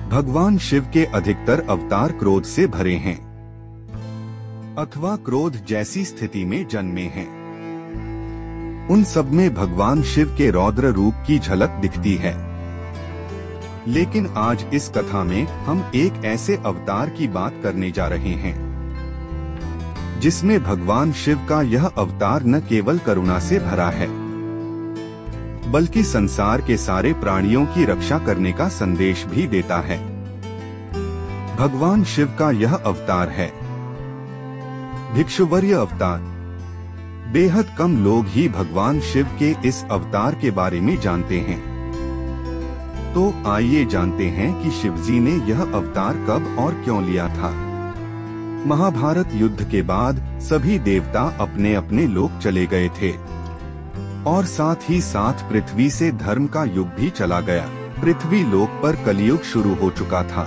भगवान शिव के अधिकतर अवतार क्रोध से भरे हैं अथवा क्रोध जैसी स्थिति में जन्मे हैं। उन सब में भगवान शिव के रौद्र रूप की झलक दिखती है। लेकिन आज इस कथा में हम एक ऐसे अवतार की बात करने जा रहे हैं जिसमें भगवान शिव का यह अवतार न केवल करुणा से भरा है बल्कि संसार के सारे प्राणियों की रक्षा करने का संदेश भी देता है। भगवान शिव का यह अवतार है भिक्षुवर्य अवतार। बेहद कम लोग ही भगवान शिव के इस अवतार के बारे में जानते हैं। तो आइए जानते हैं कि शिवजी ने यह अवतार कब और क्यों लिया था। महाभारत युद्ध के बाद सभी देवता अपने अपने लोक चले गए थे और साथ ही साथ पृथ्वी से धर्म का युग भी चला गया। पृथ्वी लोक पर कलियुग शुरू हो चुका था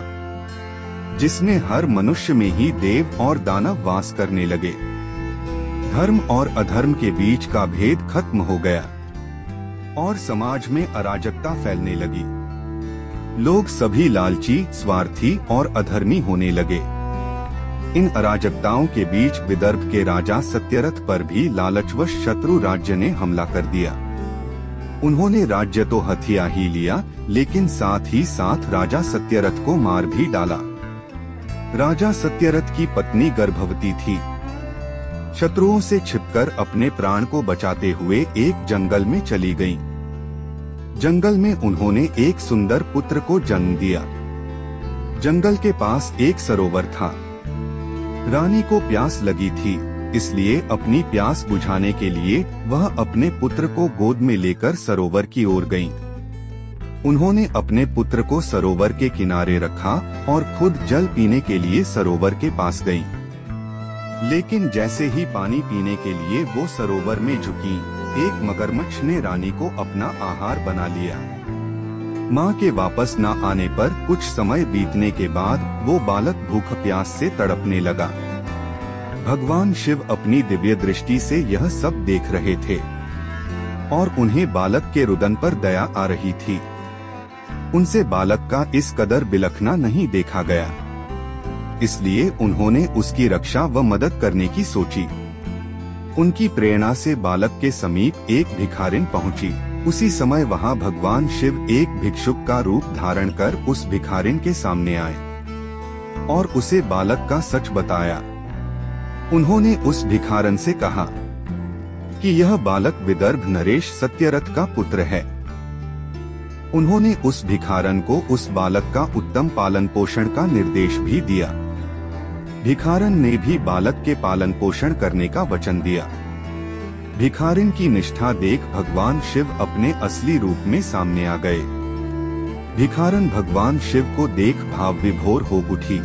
जिसमें हर मनुष्य में ही देव और दानव वास करने लगे। धर्म और अधर्म के बीच का भेद खत्म हो गया और समाज में अराजकता फैलने लगी। लोग सभी लालची, स्वार्थी और अधर्मी होने लगे। इन अराजकताओं के बीच विदर्भ के राजा सत्यरथ पर भी लालचवश शत्रु राज्य ने हमला कर दिया। उन्होंने राज्य तो हथिया ही लिया, लेकिन साथ ही साथ राजा सत्यरथ को मार भी डाला। राजा सत्यरथ की पत्नी गर्भवती थी। शत्रुओं से छिपकर अपने प्राण को बचाते हुए एक जंगल में चली गईं। जंगल में उन्होंने एक सुंदर पुत्र को जन्म दिया। जंगल के पास एक सरोवर था। रानी को प्यास लगी थी, इसलिए अपनी प्यास बुझाने के लिए वह अपने पुत्र को गोद में लेकर सरोवर की ओर गईं। उन्होंने अपने पुत्र को सरोवर के किनारे रखा और खुद जल पीने के लिए सरोवर के पास गईं। लेकिन जैसे ही पानी पीने के लिए वो सरोवर में झुकी, एक मगरमच्छ ने रानी को अपना आहार बना लिया। माँ के वापस न आने पर कुछ समय बीतने के बाद वो बालक भूख प्यास से तड़पने लगा। भगवान शिव अपनी दिव्य दृष्टि से यह सब देख रहे थे और उन्हें बालक के रुदन पर दया आ रही थी। उनसे बालक का इस कदर बिलखना नहीं देखा गया, इसलिए उन्होंने उसकी रक्षा व मदद करने की सोची। उनकी प्रेरणा से बालक के समीप एक भिखारिन पहुंची। उसी समय वहां भगवान शिव एक भिक्षुक का रूप धारण कर उस भिखारिन के सामने आए और उसे बालक का सच बताया। उन्होंने उस भिखारन से कहा कि यह बालक विदर्भ नरेश सत्यरथ का पुत्र है। उन्होंने उस भिखारन को उस बालक का उत्तम पालन पोषण का निर्देश भी दिया। भिखारन ने भी बालक के पालन पोषण करने का वचन दिया। भिखारिन की निष्ठा देख भगवान शिव अपने असली रूप में सामने आ गए। भिखारन भगवान शिव को देख भाव विभोर हो उठी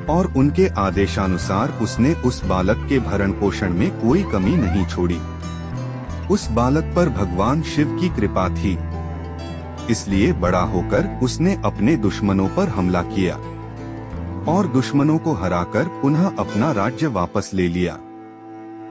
और उनके आदेशानुसार उसने उस बालक के भरण पोषण में कोई कमी नहीं छोड़ी। उस बालक पर भगवान शिव की कृपा थी, इसलिए बड़ा होकर उसने अपने दुश्मनों पर हमला किया और दुश्मनों को हराकर पुनः अपना राज्य वापस ले लिया।